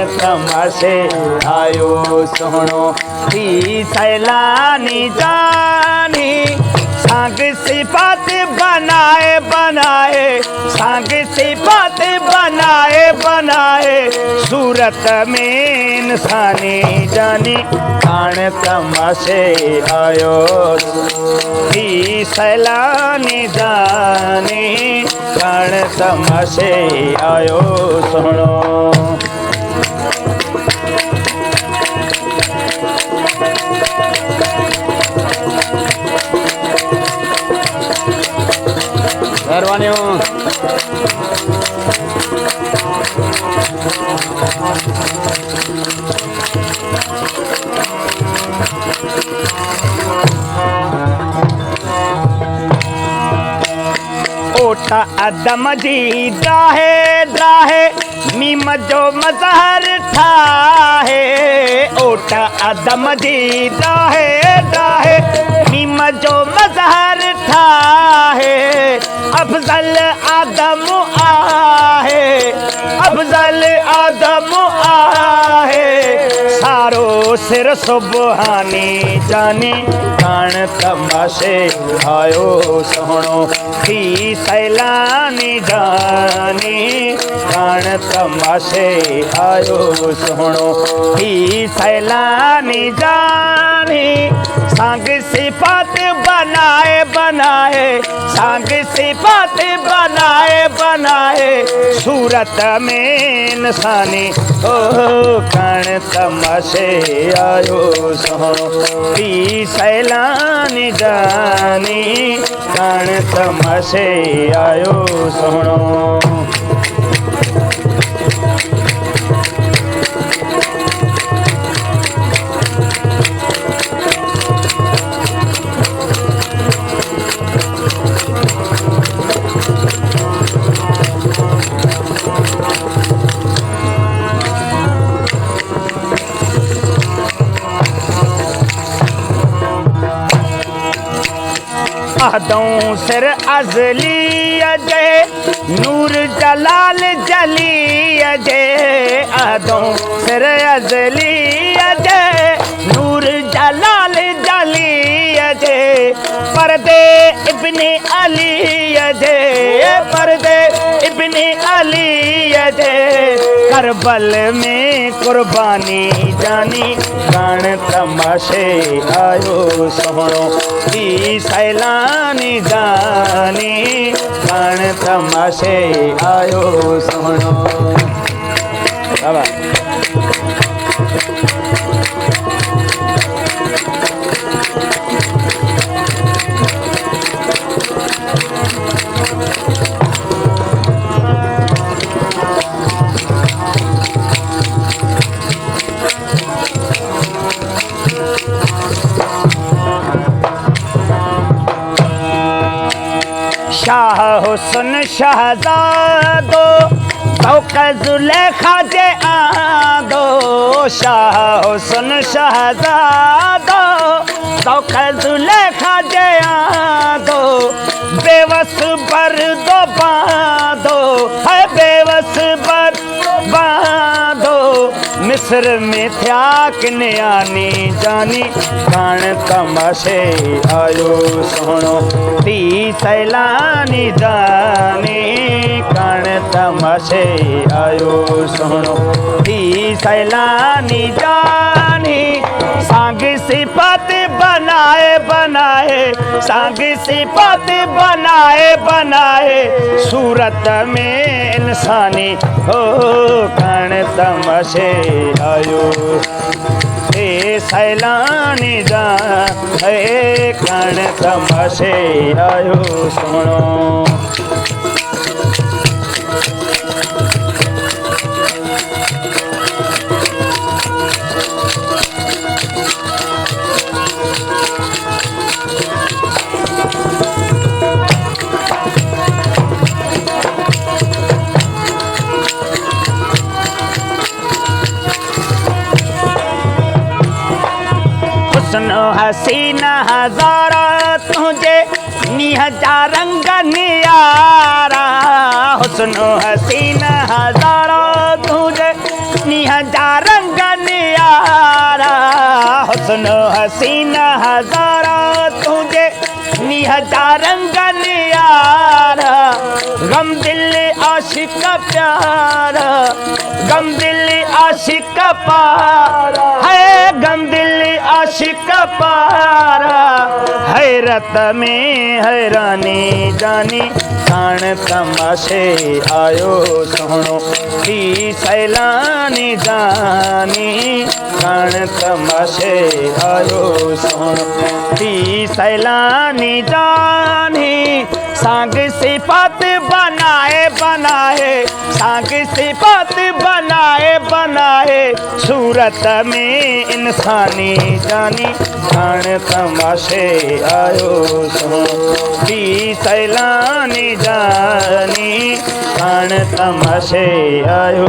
तमाशे आयो सोहणो थी सैलानी जानी संग सिफत बनाए बनाए संग सिफत बनाए बनाए सूरत में इंसानी जानी खान तमाशे आयो थी सैलानी जानी खान तमाशे आयो सोहणो। ओठा अदम जी ड्राहे ड्राहे मीम जो मजहर ठाहे ओठा अदम जी ड्राहे ड्राहे मीम जो मजहर ठाहे अफजल आदम आहे अफजल आदम आहे सारो सिर सुबहानी जानी कान तमाशे आयो सोहणो थी सैलानी जानी कान तमाशे आयो सोहणो थी सैलानी जानी संग सिफत बनाए बनाए संग सिफत बनाए बनाए सूरत में इंसानी ओ कान तमाशे आयो सोहणो थी सैलानी जानी कान तमाशे आयो सोहणो। अदों सिर अजली अजे नूर जलाल जली अजे अदों सिर अजली अजे नूर जलाल जली अजे पर्दे इब्ने अली अजे पर्दे इब्ने अली अजे करबल में कुर्बानी जानी कान तमाशे आयो सोहणो थी सैलानी जानी कान तमाशे आयो सोहणो। बाबा शाह हुस्न शहजादो शौक जुलेखा जे आदो शाह हुस्न शहजादो शौक जुलेखा जे आदो बेवस बर्दो बांधो है बेवस बर बांधो मिस्र में थया किन्यानी जानी कान तमाशे आयो सोहणो थी सैलानी जानी कान तमाशे आयो सोहणो थी सैलानी जानी संग सिफत बनाए बनाए संग सिफत बनाए बनाए सूरत में इंसानी हो कान तमाशे आयो ए सैलानी जा ए कान तमाशे आयो सोहणो। हुस्न हसीना हजारा तुझे निहजार रंग नियारा हुस्न हसीना हजारा तुझे नी हजार रंग नियारा हुस्न हसीना हजारा तुझे नी हजार रंग नियारा गम दिल आशिक का प्यारा गम दिल आशिक का पारा है गम दिल आशिक का पारा हैरत में हैरानी जानी खान तमाशे आयो सोनो थी सैलानी जानी खान तमाशे आयो सोनो थी सैलानी जानी सांग सिफत बनाए बनाए सांग सिफत बनाए बनाए सूरत में इंसानी जानी खान तमाशे आयो सुनो भी सैलानी जानी खान तमाशे आयो।